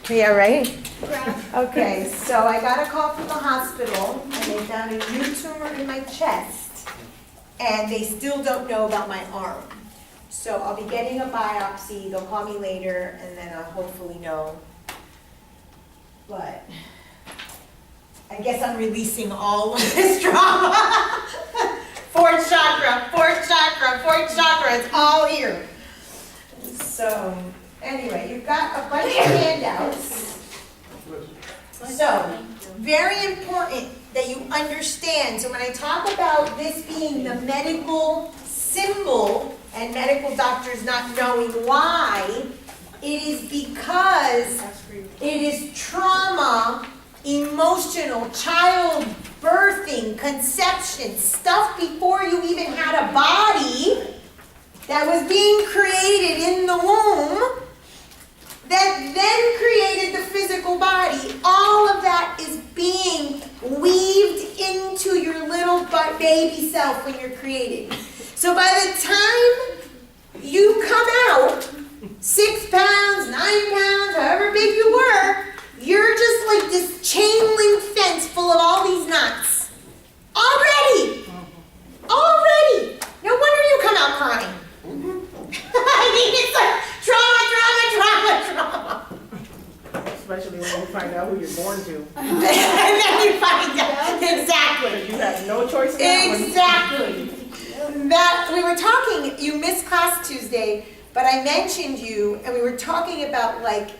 Yeah, right? Yeah. Okay, so I got a call from the hospital, and they found a new tumor in my chest, and they still don't know about my arm. So I'll be getting a biopsy, they'll call me later, and then I'll hopefully know. But I guess I'm releasing all of this trauma. Fourth chakra, fourth chakra, fourth chakra, it's all here. So, anyway, you've got a bunch of handouts. So, very important that you understand. So when I talk about this being the medical symbol and medical doctors not knowing why, it is because it is trauma, emotional, child birthing, conception, stuff before you even had a body that was being created in the womb that then created the physical body. All of that is being weaved into your little baby self when you're created. So by the time you come out, 6 pounds, 9 pounds, however big you were, you're just like this chain link fence full of all these knots. Already! Already! No wonder you come out crying. I mean, it's like trauma. Especially when you find out who you're born to. And then you find out. Exactly. You have no choice in that one. Exactly. That, we were talking, you missed class Tuesday, but I mentioned you, and we were talking about like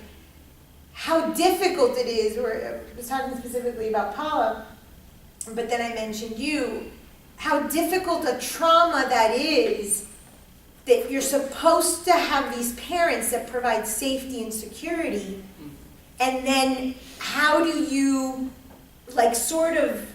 how difficult it is, or I was talking specifically about Paula, but then I mentioned you, how difficult a trauma that is, that you're supposed to have these parents that provide safety and security, and then how do you like sort of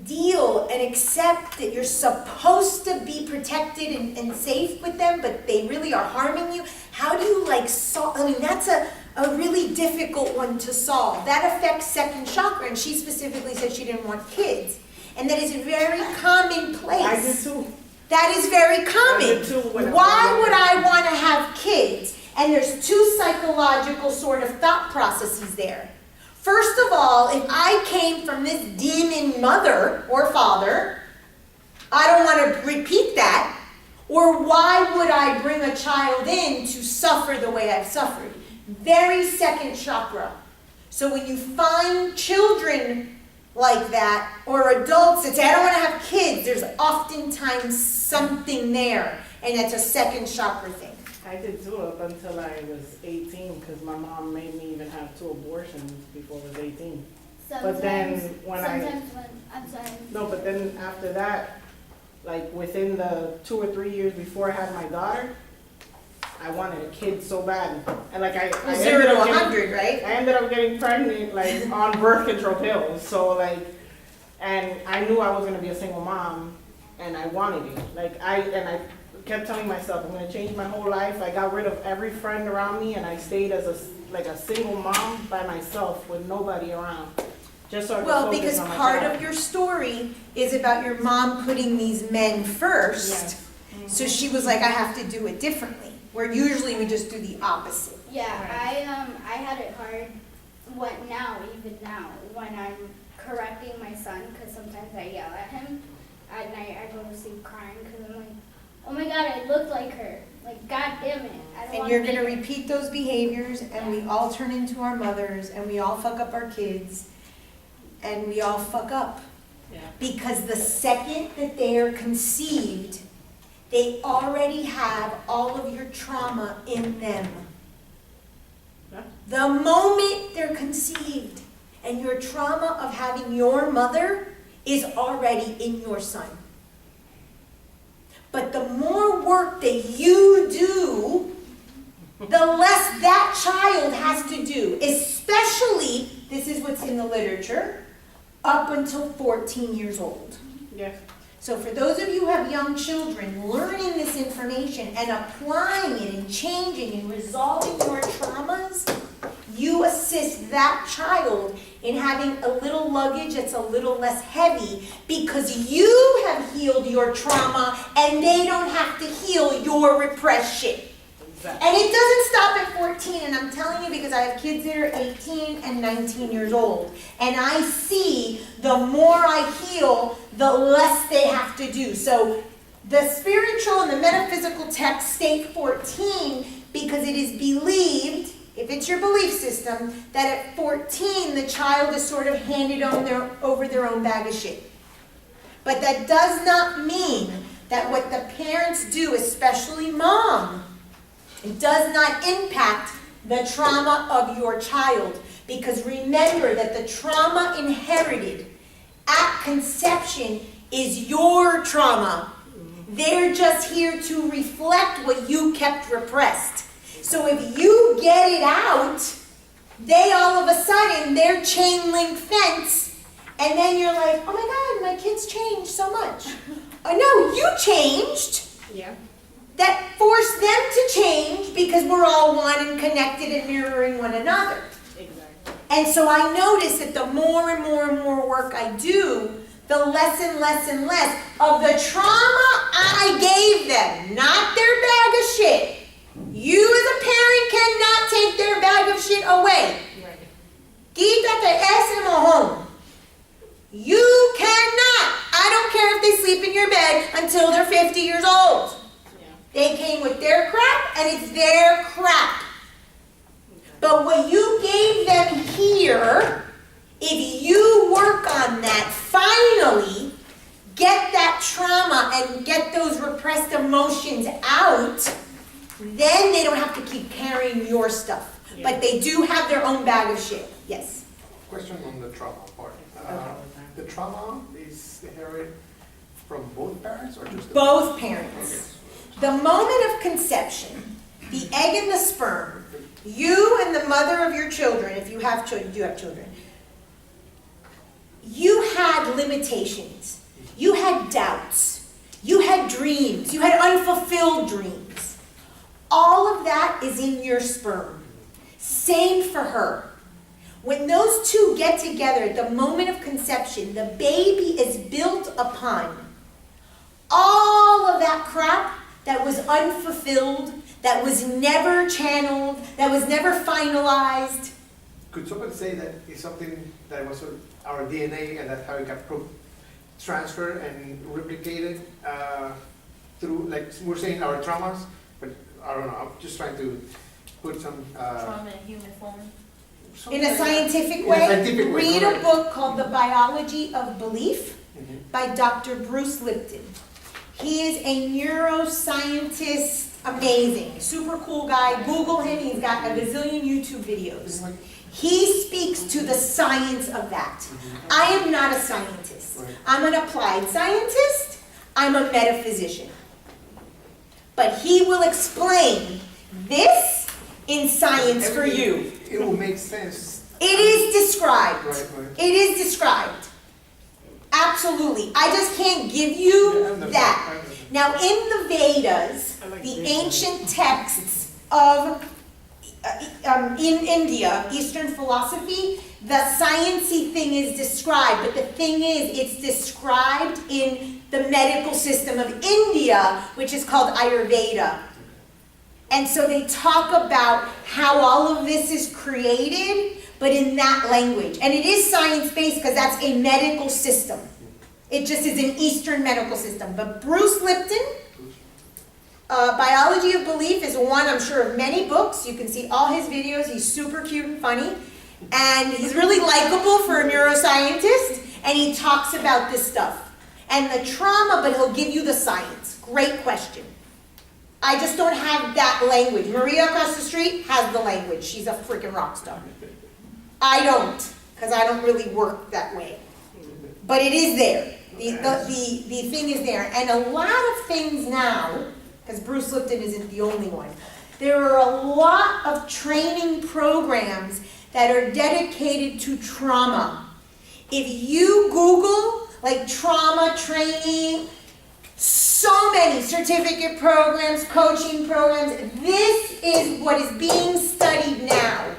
deal and accept that you're supposed to be protected and safe with them, but they really are harming you? How do you like solve? I mean, that's a really difficult one to solve. That affects second chakra, and she specifically said she didn't want kids. And that is very commonplace. I did too. That is very common. I did too when Why would I want to have kids? And there's two psychological sort of thought processes there. First of all, if I came from this demon mother or father, I don't want to repeat that. Or why would I bring a child in to suffer the way I've suffered? Very second chakra. So when you find children like that, or adults that say, I don't want to have kids, there's oftentimes something there. And that's a second chakra thing. I did too up until I was 18 because my mom made me even have 2 abortions before I was 18. But then when I'm sorry. No, but then after that, like within the 2 or 3 years before I had my daughter, I wanted a kid so bad. And like I 0 to 100, right? I ended up getting pregnant like on birth control pills. So like, and I knew I was gonna be a single mom, and I wanted it. Like I kept telling myself I'm gonna change my whole life. I got rid of every friend around me, and I stayed as a single mom by myself with nobody around. Just so I could focus because on my part child. of your story is about your mom putting these men first. Yes. So she was like, I have to do it differently. Where usually we just do the opposite. Yeah, I had it hard. Even now, when I'm correcting my son, because sometimes I yell at him at night. I go to sleep crying because I'm like, oh my God, I look like her. Like, God damn it. I don't And you're going to repeat those behaviors, and we all turn into our mothers, and we all fuck up our kids, and we all fuck up. Yeah. Because the second that they are conceived, they already have all of your trauma in them. Yeah. The moment they're conceived, and your trauma of having your mother is already in your son. But the more work that you do, the less that child has to do. Especially, this is what's in the literature, up until 14 years old. Yes. So for those of you who have young children, learning this information and applying it and changing and resolving your traumas, you assist that child in having a little luggage that's a little less heavy because you have healed your trauma and they don't have to heal your repression. Exactly. And it doesn't stop at 14, and I'm telling you because I have kids that are 18 and 19 years old. And I see the more I heal, the less they have to do. So the spiritual and the metaphysical texts state 14 because it is believed, if it's your belief system, that at 14 the child is sort of handed over their own bag of shit. But that does not mean that what the parents do, especially mom, it does not impact the trauma of your child. Because remember that the trauma inherited at conception is your trauma. They're just here to reflect what you kept repressed. So if you get it out, they all of a sudden, they're chain link fence, and then you're like, oh my God, my kids changed so much. Oh no, you changed. Yeah. That forced them to change because we're all one and connected and mirroring one another. Exactly. And so I notice that the more and more and more work I do, the less and less and less of the trauma I gave them, not their bag of shit. You as a parent cannot take their bag of shit away. Right. Quítate ese mojón. You cannot. I don't care if they sleep in your bed until they're 50 years old. Yeah. They came with their crap, and it's their crap. But what you gave them here, if you work on that, finally get that trauma and get those repressed emotions out, then they don't have to keep carrying your stuff. Yeah. But they do have their own bag of shit. Yes? Question on the trauma part. The trauma is inherited from both parents or just Both parents. The moment of conception, the egg and the sperm, you and the mother of your children, if you have children, you have children, you had limitations. You had doubts. You had dreams. You had unfulfilled dreams. All of that is in your sperm. Same for her. When those two get together at the moment of conception, the baby is built upon all of that crap that was unfulfilled, that was never channeled, that was never finalized. Could someone say that it's something that was our DNA and that's how it got transferred and replicated through, like we're saying, our traumas? But I don't know, I'm just trying to put some... Trauma in human form. In a scientific In a way, scientific way, read a correct. book called The Biology of Belief by Dr. Bruce Lipton. He is a neuroscientist, amazing, super cool guy. Google him, he's got a gazillion YouTube videos. He speaks to the science of that. I am not a scientist. Right. I'm an applied scientist. I'm a metaphysician. But he will explain this in science for you. It will make sense. It is described. Right. It is described. Absolutely. I just can't give you that. Now, in the Vedas, the ancient texts of in India, Eastern philosophy, the sciencey thing is described, but the thing is, it's described in the medical system of India, which is called Ayurveda. And so they talk about how all of this is created, but in that language. And it is science-based because that's a medical system. It just is an Eastern medical system. But Bruce Lipton, Biology of Belief is one, I'm sure, of many books. You can see all his videos. He's super cute and funny. And he's really likable for a neuroscientist. And he talks about this stuff. And the trauma, but he'll give you the science. Great question. I just don't have that language. Maria across the street has the language. She's a freaking rock star. I don't, because I don't really work that way. But it is there. The thing is there. And a lot of things now, because Bruce Lipton isn't the only one, there are a lot of training programs that are dedicated to trauma. If you Google, like, trauma training, so many certificate programs, coaching programs, this is what is being studied now.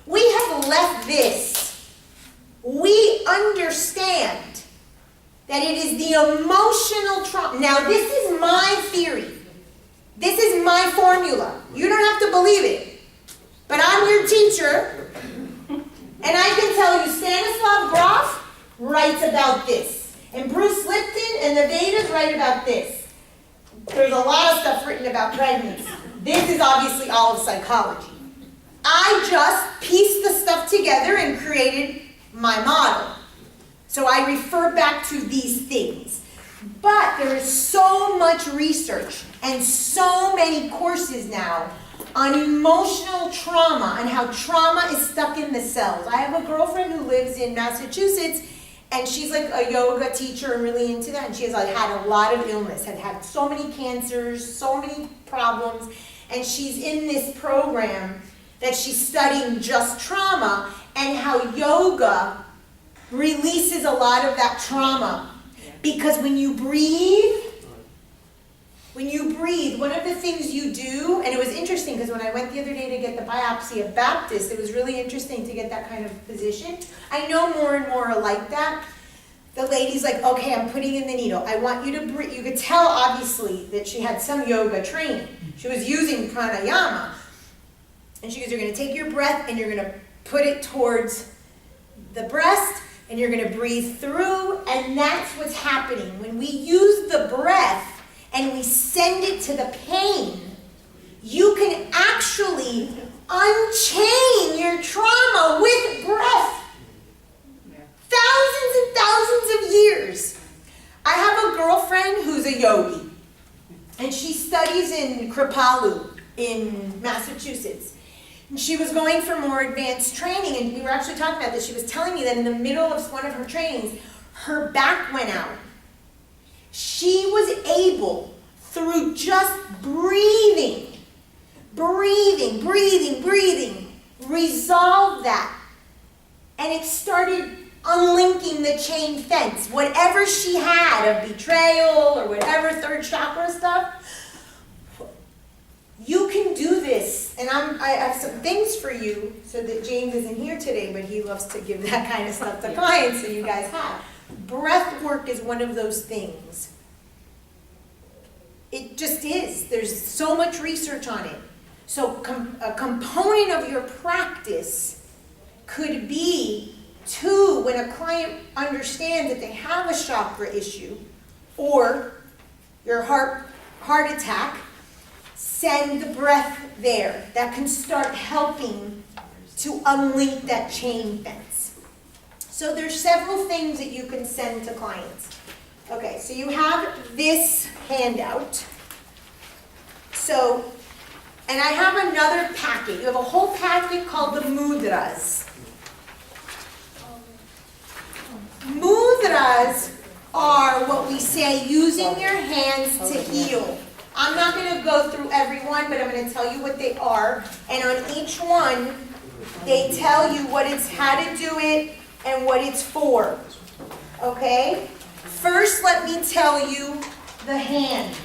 We have left this. We understand that it is the emotional trauma. Now, this is my theory. This is my formula. You don't have to believe it. But I'm your teacher. And I can tell you Stanislav Grof writes about this. And Bruce Lipton and the Vedas write about this. There's a lot of stuff written about pregnancy. This is obviously all of psychology. I just pieced the stuff together and created my model. So I refer back to these things. But there is so much research and so many courses now on emotional trauma and how trauma is stuck in the cells. I have a girlfriend who lives in Massachusetts, and she's like a yoga teacher and really into that, and she has like had a lot of illness, had so many cancers, so many problems, and she's in this program that she's studying just trauma and how yoga releases a lot of that trauma. Because when you breathe, one of the things you do, and it was interesting because when I went the other day to get the biopsy of Baptist, it was really interesting to get that kind of position. I know more and more are like that. The lady's like, okay, I'm putting in the needle. I want you to breathe. You could tell, obviously, that she had some yoga training. She was using pranayama. And she goes, you're going to take your breath and you're going to put it towards the breast, and you're going to breathe through, and that's what's happening. When we use the breath and we send it to the pain, you can actually unchain your trauma with breath. Thousands and thousands of years. I have a girlfriend who's a yogi, and she studies in Kripalu in Massachusetts. And she was going for more advanced training, and we were actually talking about this. She was telling me that in the middle of one of her trainings, her back went out. She was able, through just breathing, resolve that. And it started unlinking the chain fence. Whatever she had of betrayal or whatever third chakra stuff, you can do this. And I have some things for you, so that James isn't here today, but he loves to give that kind of stuff to clients, so you guys have. Breath work is one of those things. It just is. There's so much research on it. So a component of your practice could be to, when a client understands that they have a chakra issue or your heart attack, send the breath there. That can start helping to unlink that chain fence. So there's several things that you can send to clients. Okay, so you have this handout. So, and I have another packet. You have a whole packet called the mudras. Mudras are what we say using your hands to heal. I'm not going to go through every one, but I'm going to tell you what they are. And on each one, they tell you what it's, how to do it, and what it's for. Okay? First, let me tell you the hand.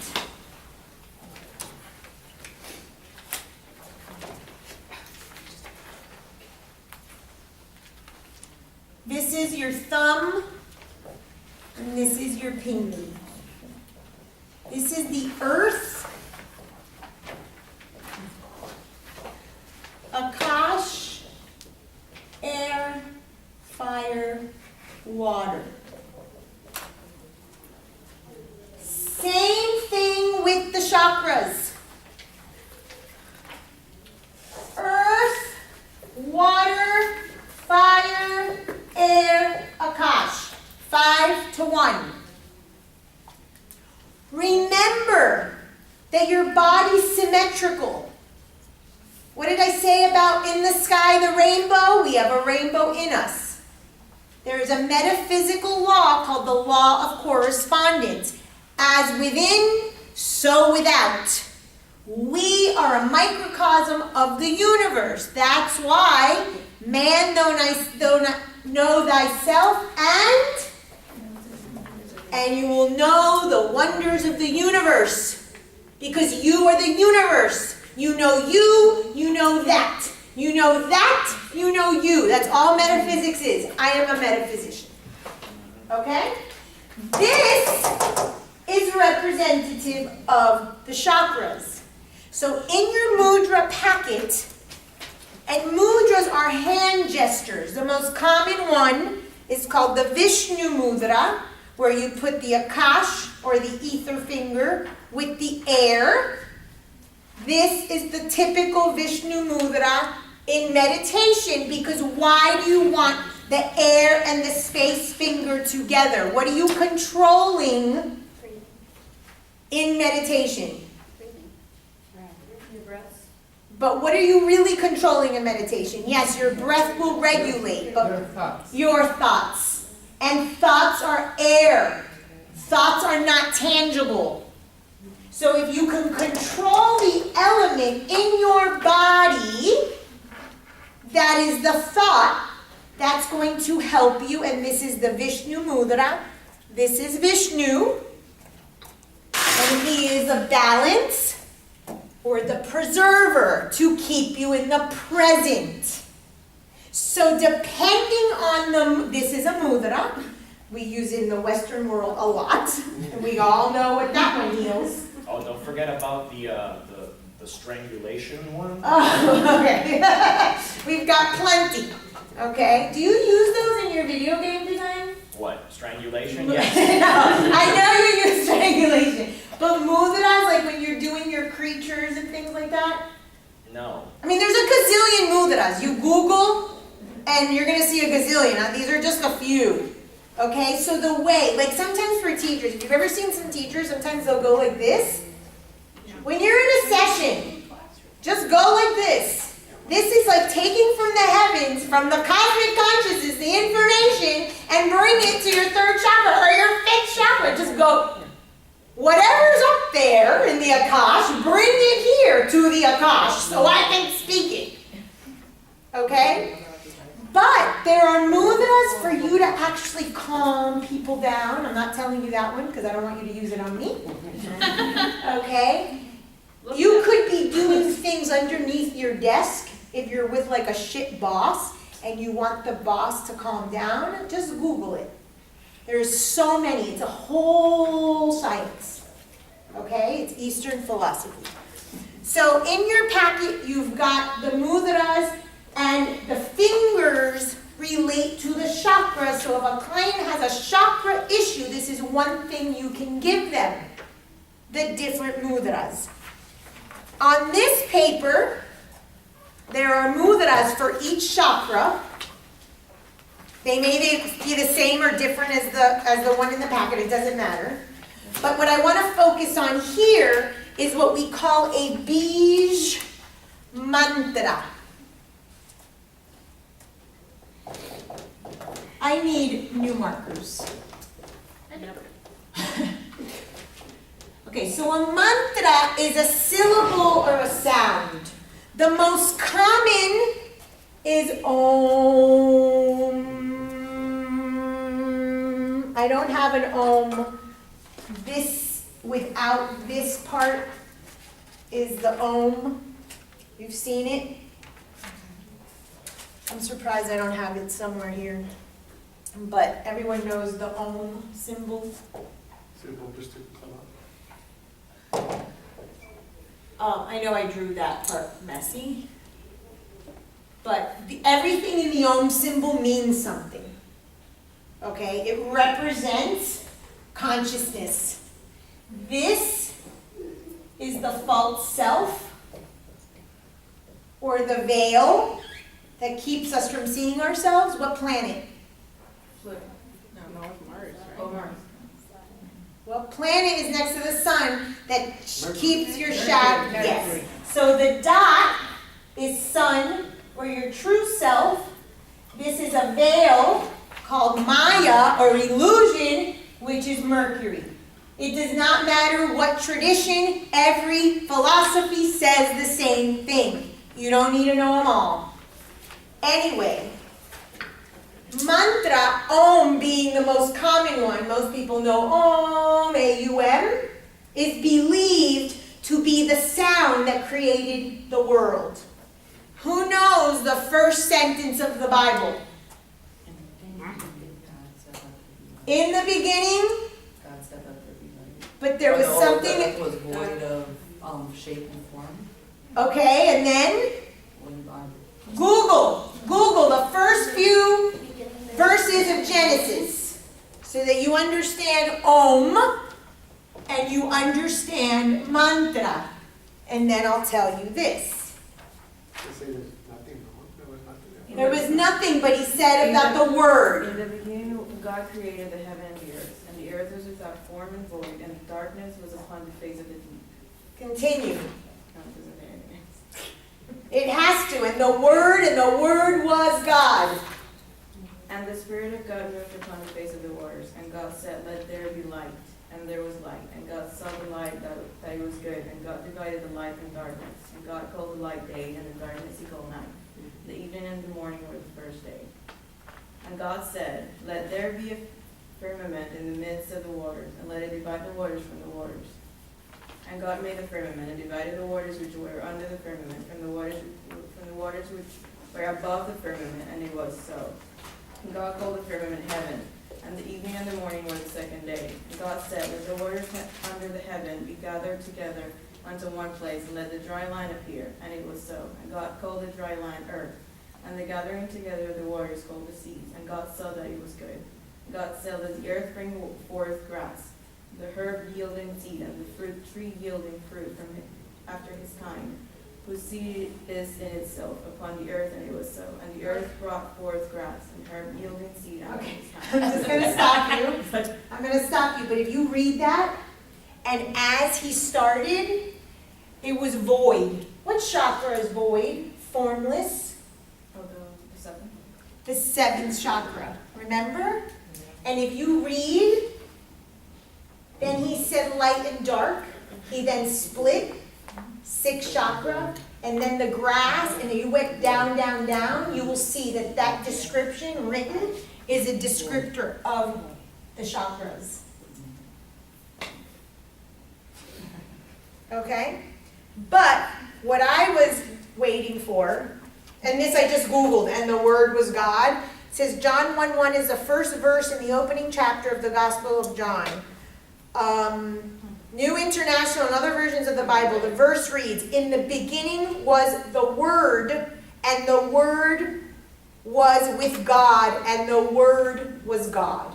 This is your thumb, and this is your pinky. This is the earth, Akash, air, fire, water. Same thing with the chakras. Earth, water, fire, air, Akash. 5 to 1. Remember that your body's symmetrical. What did I say about in the sky, the rainbow? We have a rainbow in us. There is a metaphysical law called the Law of Correspondence. As within, so without. We are a microcosm of the universe. That's why man know thyself, and you will know the wonders of the universe. Because you are the universe. You know that. You know that, you know you. That's all metaphysics is. I am a metaphysician. Okay? This is representative of the chakras. So in your mudra packet, and mudras are hand gestures. The most common one is called the Vishnu Mudra, where you put the Akash or the ether finger with the air. This is the typical Vishnu Mudra in meditation, because why do you want the air and the space finger together? What are you controlling in meditation? Your breath. But what are you really controlling in meditation? Yes, your breath will regulate, but Your thoughts. your thoughts. And thoughts are air. Thoughts are not tangible. So if you can control the element in your body, that is the thought, that's going to help you. And this is the Vishnu Mudra. This is Vishnu. And he is a balance, or the preserver, to keep you in the present. So depending on this is a mudra. We use it in the Western world a lot. And we all know what that one heals. Oh, don't forget about the strangulation one. Oh, okay. We've got plenty. Okay. Do you use those in your video game design? What, strangulation? Yes. No, I know you use strangulation. But mudras, like when you're doing your creatures and things like that? No. I mean, there's a gazillion mudras. You Google, and you're going to see a gazillion. Now, these are just a few. Okay? So the way, like sometimes for teachers, if you've ever seen some teachers, sometimes they'll go like this. When you're in a session, just go like this. This is like taking from the heavens, from the cosmic consciousness, the information, and bring it to your third chakra or your fifth chakra. Just go. Whatever's up there in the Akash, bring it here to the Akash so I can speak it. Okay? But there are mudras for you to actually calm people down. I'm not telling you that one because I don't want you to use it on me. Okay? You could be doing things underneath your desk if you're with like a shit boss and you want the boss to calm down. Just Google it. There's so many. It's a whole science. Okay? It's Eastern philosophy. So in your packet, you've got the mudras, and the fingers relate to the chakras. So if a client has a chakra issue, this is one thing you can give them. The different mudras. On this paper, there are mudras for each chakra. They may be the same or different as the one in the packet, it doesn't matter. But what I want to focus on here is what we call a Bij mantra. I need new markers. Okay, so a mantra is a syllable or a sound. The most common is Om. I don't have an Om. This, without this part, is the Om. You've seen it? I'm surprised I don't have it somewhere here. But everyone knows the Om symbol. I know I drew that part messy. But everything in the Om symbol means something. Okay? It represents consciousness. This is the false self, or the veil that keeps us from seeing ourselves. What planet? No, it's Mars, right? Oh, Mars. What planet is next to the sun that keeps your shadow? Yes. So the dot is sun, or your true self. This is a veil called Maya, or illusion, which is Mercury. It does not matter what tradition, every philosophy says the same thing. You don't need to know them all. Anyway, mantra, Om being the most common one, most people know Om, A-U-M, is believed to be the sound that created the world. Who knows the first sentence of the Bible? In the beginning, God said that there be light. but there was something. That was void of shape and form. Okay, and then Google the first few verses of Genesis so that you understand Om and you understand mantra. And then I'll tell you this. They say there's nothing, no? There was nothing there. There was nothing, but he said about the word. In the beginning, God created the heaven and the earth, and the earth was without form and void, and darkness was upon the face of the deep. Continue. No, it doesn't say anything. It has to. And the word was God. And the Spirit of God moved upon the face of the waters, and God said, "Let there be light." And there was light. And God saw the light that it was good, and God divided the light from darkness. And God called the light day, and the darkness he called night. The evening and the morning were the first day. And God said, "Let there be a firmament in the midst of the waters, and let it divide the waters from the waters." And God made the firmament, and divided the waters which were under the firmament from the waters which were above the firmament, and it was so. And God called the firmament heaven, and the evening and the morning were the second day. And God said, "Let the waters under the heaven be gathered together unto one place, and let the dry line appear." And it was so. And God called the dry line earth, and the gathering together of the waters called the seas. And God saw that it was good. And God said, "Let the earth bring forth grass, the herb yielding seed, and the fruit tree yielding fruit from it after his kind, whose seed is in itself upon the earth." And it was so. And the earth brought forth grass, and herb yielding seed after Okay. his I'm kind. just going to stop you. I'm going to stop you. But if you read that, and as he started, it was void. What chakra is void? Formless. Oh, the seventh? The seventh chakra. Remember? And if you read, then he said light and dark. He then split sixth chakra, and then the grass, and you went down, down, down, you will see that that description written is a descriptor of the chakras. Okay? But what I was waiting for, and this I just Googled, and the word was God. It says John 1:1 is the first verse in the opening chapter of the Gospel of John. New International and other versions of the Bible, the verse reads, "In the beginning was the Word, and the Word was with God, and the Word was God."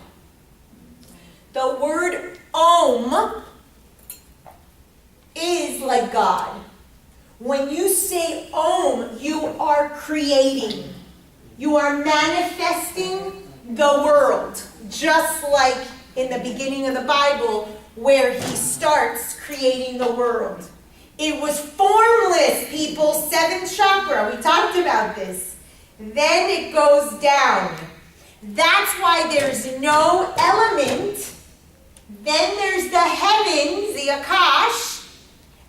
The word Om is like God. When you say Om, you are creating. You are manifesting the world, just like in the beginning of the Bible, where he starts creating the world. It was formless, people, seventh chakra. We talked about this. Then it goes down. That's why there's no element. Then there's the heavens, the Akash.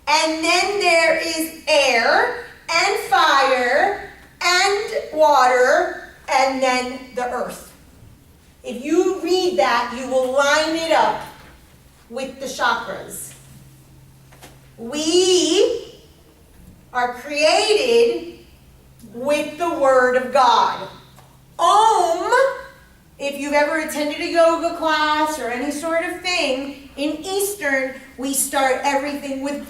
And then there is air and fire and water and then the earth. If you read that, you will line it up with the chakras. We are created with the Word of God. Om, if you've ever attended a yoga class or any sort of thing, in Eastern, we start everything with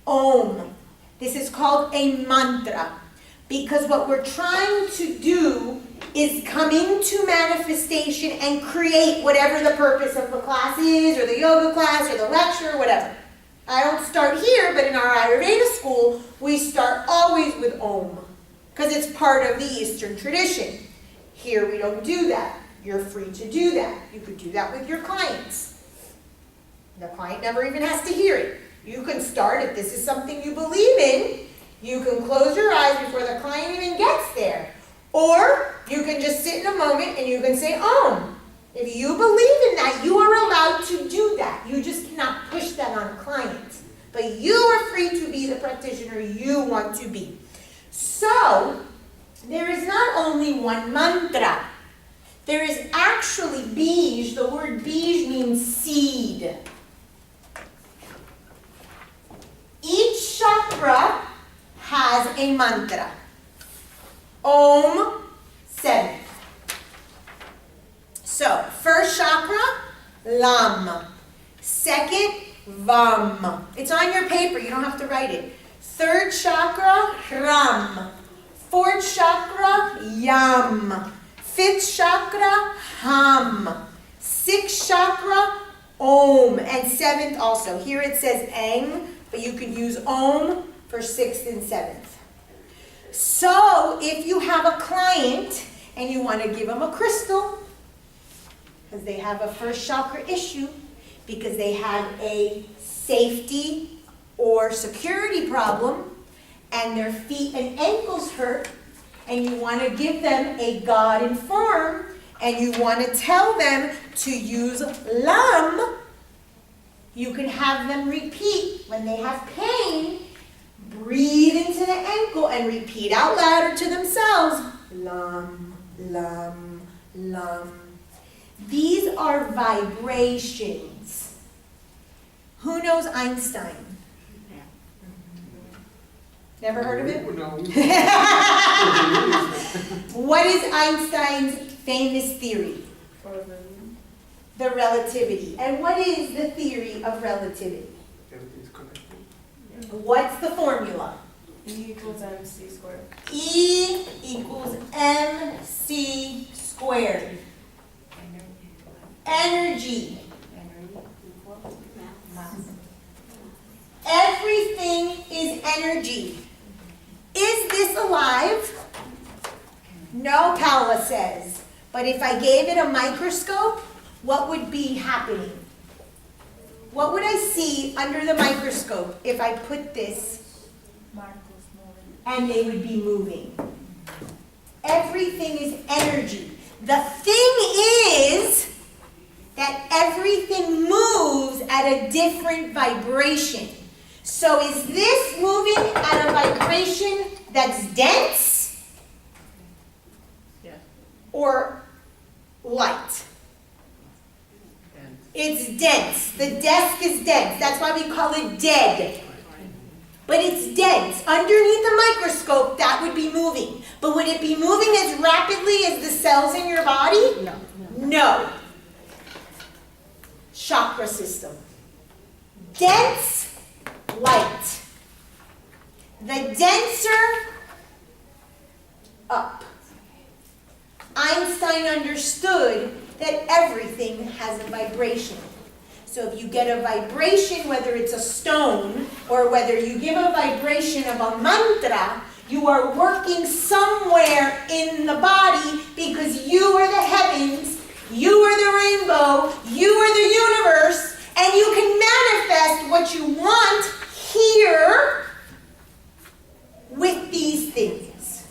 Om. This is called a mantra, because what we're trying to do is come into manifestation and create whatever the purpose of the class is, or the yoga class, or the lecture, or whatever. I don't start here, but in our Ayurveda school, we start always with Om, because it's part of the Eastern tradition. Here we don't do that. You're free to do that. You could do that with your clients. The client never even has to hear it. You can start, if this is something you believe in, you can close your eyes before the client even gets there. Or you can just sit in a moment and you can say Om. If you believe in that, you are allowed to do that. You just cannot push that on clients. But you are free to be the practitioner you want to be. So, there is not only one mantra. There is actually bij. The word bij means seed. Each chakra has a mantra. Om, 7. So, first chakra, Lam. Second, Vam. It's on your paper, you don't have to write it. Third chakra, Ram. Fourth chakra, Yam. Fifth chakra, Ham. Sixth chakra, Om. And seventh also. Here it says Ang, but you could use Om for sixth and seventh. So if you have a client and you want to give them a crystal, because they have a first chakra issue, because they have a safety or security problem, and their feet and ankles hurt, and you want to give them a God inform, and you want to tell them to use Lam, you can have them repeat when they have pain, breathe into the ankle and repeat out loud to themselves, Lam, Lam, Lam. These are vibrations. Who knows Einstein? Never heard of it? No. What is Einstein's famous theory? The relativity. And what is the theory of relativity? Everything's connected. What's the formula? E equals MC squared. E equals mc squared. Energy. Everything is energy. Is this alive? No, Paula says. But if I gave it a microscope, what would be happening? What would I see under the microscope if I put this and they would be moving? Everything is energy. The thing is that everything moves at a different vibration. So is this moving at a vibration that's dense? Yeah. Or light? It's dense. The desk is dense. That's why we call it dead. But it's dense. Underneath the microscope, that would be moving. But would it be moving as rapidly as the cells in your body? No. No. Chakra system. Dense, light. The denser, up. Einstein understood that everything has a vibration. So if you get a vibration, whether it's a stone or whether you give a vibration of a mantra, you are working somewhere in the body because you are the heavens, you are the rainbow, you are the universe, and you can manifest what you want here with these things.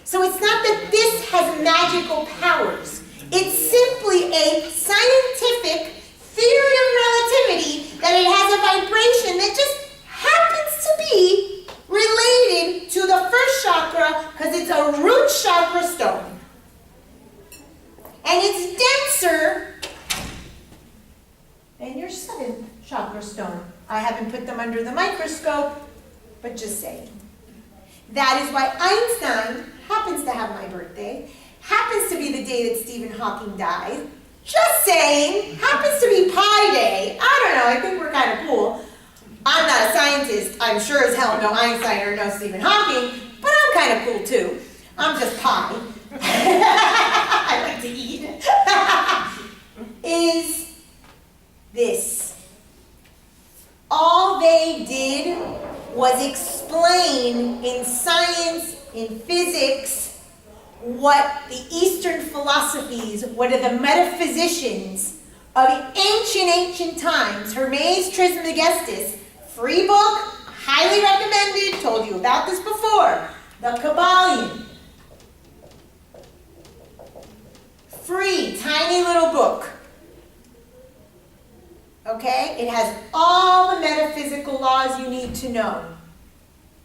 So it's not that this has magical powers. It's simply a scientific theory of relativity that it has a vibration that just happens to be related to the first chakra because it's a root chakra stone. And it's denser than your seventh chakra stone. I haven't put them under the microscope, but just saying. That is why Einstein happens to have my birthday, happens to be the day that Stephen Hawking died. Just saying, happens to be Pi Day. I don't know, I think we're kind of cool. I'm not a scientist. I'm sure as hell no Einstein or no Stephen Hawking, but I'm kind of cool too. I'm just Pi. I like to eat. Is this. All they did was explain in science, in physics, what the Eastern philosophies, what are the metaphysicians of ancient times, Hermes Trismegistus, free book, highly recommended, told you about this before, the Kabbalion. Free, tiny little book. Okay? It has all the metaphysical laws you need to know.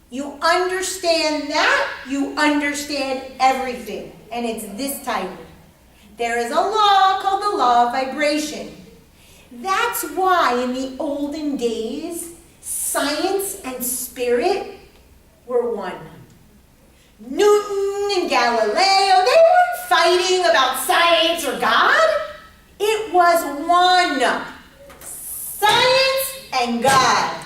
You understand that, you understand everything. And it's this tiny. There is a law called the law of vibration. That's why in the olden days, science and spirit were one. Newton and Galileo, they weren't fighting about science or God. It was one. Science and God.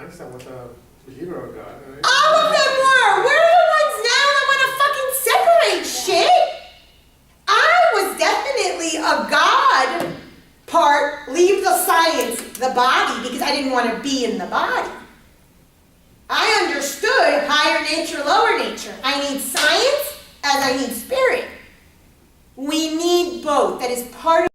Einstein was a believer of God. Right? All of them were. We're the ones now that want to fucking separate shit. I was definitely a God part, leave the science, the body, because I didn't want to be in the body. I understood higher nature, lower nature. I need science as I need spirit. We need both. That is part of